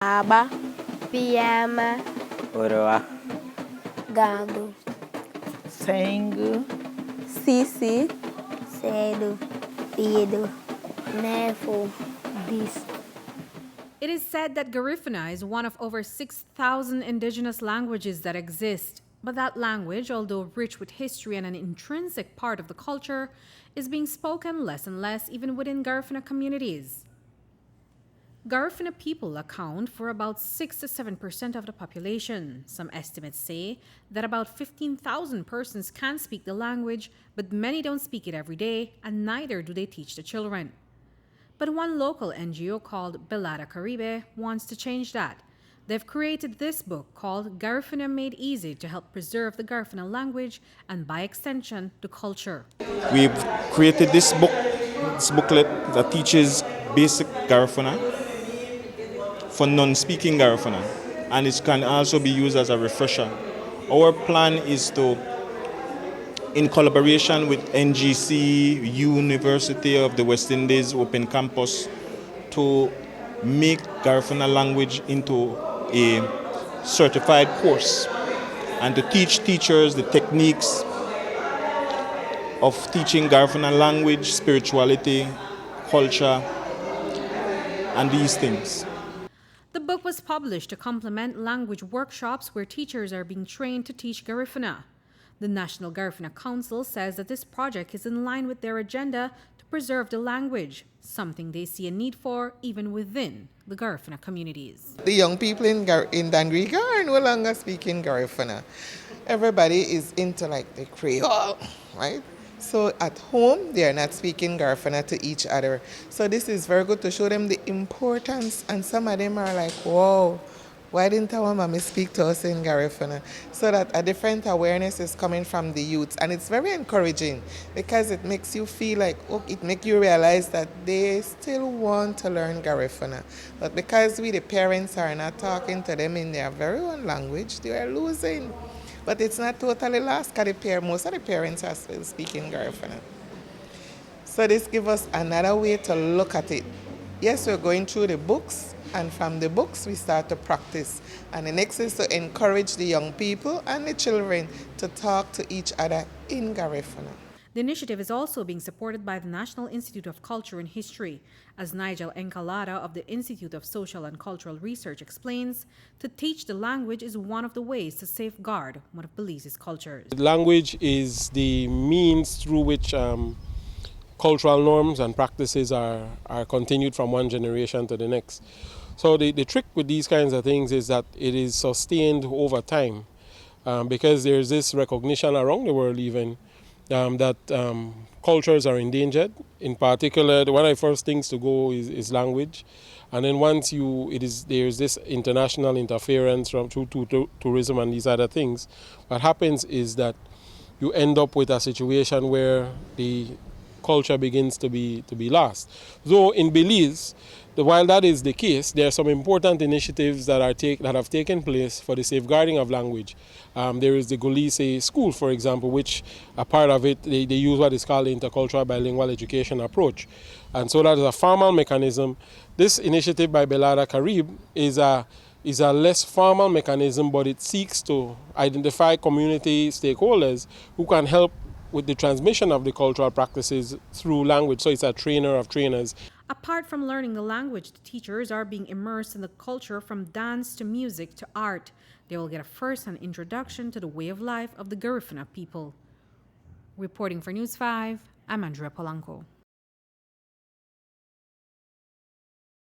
aba, piyama, Oroa, gado, sangue, sisi, cedo, pido, nefo, bis. It is said that Garifuna is one of over 6,000 indigenous languages that exist. But that language, although rich with history and an intrinsic part of the culture, is being spoken less and less even within Garifuna communities. Garifuna people account for about 6 to 7% of the population. Some estimates say that about 15,000 persons can speak the language, but many don't speak it every day, and neither do they teach the children. But one local NGO called Belada Caribe wants to change that. They've created this book called Garifuna Made Easy to help preserve the Garifuna language and, by extension, the culture. We've created this booklet that teaches basic Garifuna for non-speaking Garifuna, and it can also be used as a refresher. Our plan is to, in collaboration with NGC, University of the West Indies Open Campus, to make Garifuna language into a certified course and to teach teachers the techniques of teaching Garifuna language, spirituality, culture, and these things. The book was published to complement language workshops where teachers are being trained to teach Garifuna. The National Garifuna Council says that this project is in line with their agenda to preserve the language, something they see a need for even within the Garifuna communities. The young people in Dangriga are no longer speaking Garifuna. Everybody is into like the Creole, right? So at home, they are not speaking Garifuna to each other. So this is very good to show them the importance, and some of them are like, whoa, why didn't our mommy speak to us in Garifuna? So that a different awareness is coming from the youths, and it's very encouraging because it makes you feel like, oh, it makes you realize that they still want to learn Garifuna. But because we, the parents, are not talking to them in their very own language, they are losing. But it's not totally lost because most of the parents are still speaking Garifuna. So this gives us another way to look at it. Yes, we're going through the books, and from the books we start to practice. And the next is to encourage the young people and the children to talk to each other in Garifuna. The initiative is also being supported by the National Institute of Culture and History. As Nigel Encalada of the Institute of Social and Cultural Research explains, to teach the language is one of the ways to safeguard one of Belize's cultures. Language is the means through which cultural norms and practices are continued from one generation to the next. So the trick with these kinds of things is that it is sustained over time because there's this recognition around the world even that cultures are endangered. In particular, one of the first things to go is language. And then once there's this international interference through tourism and these other things, what happens is that you end up with a situation where the culture begins to be lost. Though in Belize, while that is the case, there are some important initiatives that have taken place for the safeguarding of language. There is the Belize School, for example, which a part of it, they use what is called the intercultural bilingual education approach. And so that is a formal mechanism. This initiative by Belada Caribe is a less formal mechanism, but it seeks to identify community stakeholders who can help with the transmission of the cultural practices through language. So it's a trainer of trainers. Apart from learning the language, the teachers are being immersed in the culture from dance to music to art. They will get a first-hand introduction to the way of life of the Garifuna people. Reporting for News 5, I'm Andrea Polanco.